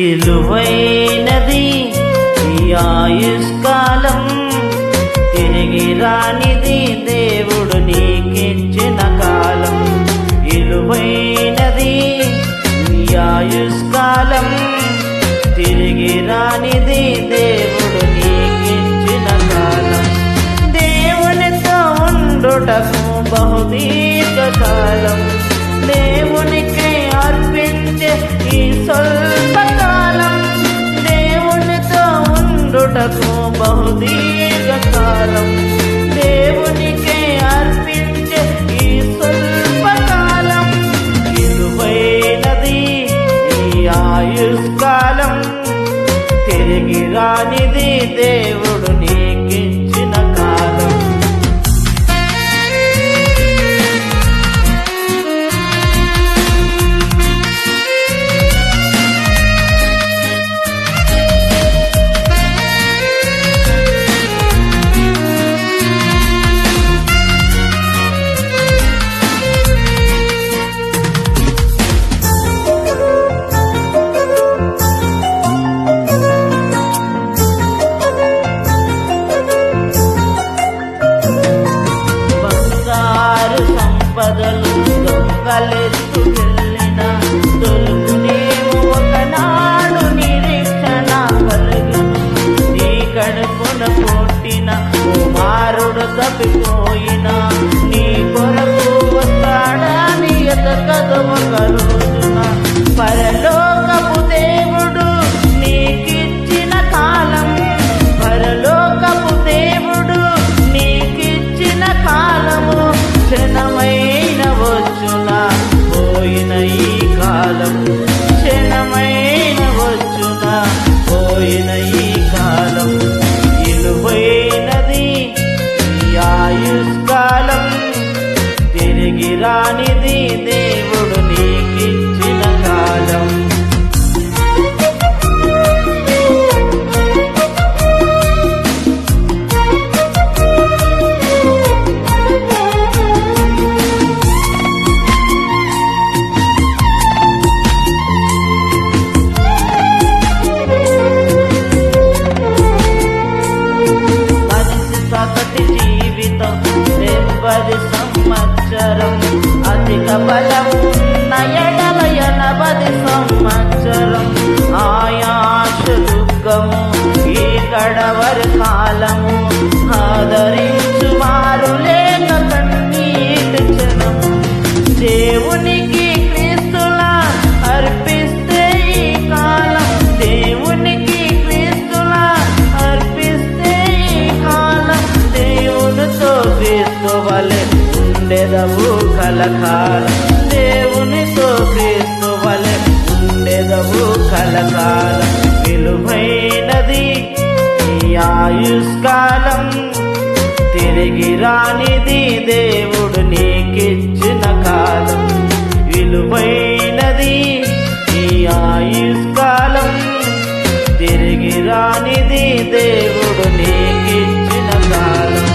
ఇలువైనది ఈ ఆయుష్కాలం, తిరిగి రానిది దేవుడు నీకిచ్చిన కాలం. ఇలువైనది ఈ ఆయుష్కాలం, తిరిగి రానిది దేవుడు నీకిచ్చిన కాలం. దేవునితో ఉండుటకు బహుదీర్ఘకాలం, దేవునికి అర్పించే ఈ స్వల్పకాలం. దేవునితో ఉండుటకు బహుదీర్ఘకాలం, దేవునికి అర్పించే ఈ స్వల్పకాలం. విలువైనది ఈ ఆయుష్కాలం, తిరిగి రానిది దేవుడు నీకిచ్చిన కాలం. సంపదలు దొంగలెత్తుకెళ్ళిన దొరుకునేమో ఒకనాడు నిరీక్షణ కలుగును. నీ కడుపున పుట్టిన కుమారుడు తప్పిపోయిన నీ కొరకు వస్తాడని ఎతకదు ఒక రోజున. పరలోకపు దేవుడు నీకిచ్చిన కాలం, పరలోకపు దేవుడు నీకిచ్చిన కాలము. క్షణమైన వచ్చున పోయిన ఈ కాలం, క్షణమైన వచ్చున పోయిన ఈ కాలం. విలువైనది ఈ ఆయుష్కాలం, తిరిగి రానిది దేవుడు నీకిచ్చిన కాలం. జీవితం 70 సంవత్సరం, అధిక బలమున్న ఎడల 80 సంవత్సరం. ఆయాశ దుఃఖము ఈ కడవరి కాలము, ఆదరించు వారు లేక కన్నీటి క్షణము. దేవునికి క్రీస్తులా అర్పిస్తే ఈ కాలం, దేవునికి క్రీస్తులా అర్పిస్తే ఈ కాలం. దేవునితో క్రీస్తు వలె ఉండెదవు కలకాలం, దేవునితో క్రీస్తు వలె ఉండెదవు కలకాలం. విలువైనది ఈ ఆయుష్కాలం, తిరిగి రానిది దేవుడు నీకిచ్చిన కాలం. విలువైనది ఈ ఆయుష్కాలం, తిరిగి రానిది దేవుడు నీకిచ్చిన కాలం.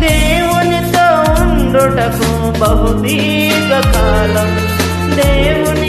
దేవునితో ఉండుటకు బహుదీర్ఘకాలం, దేవుని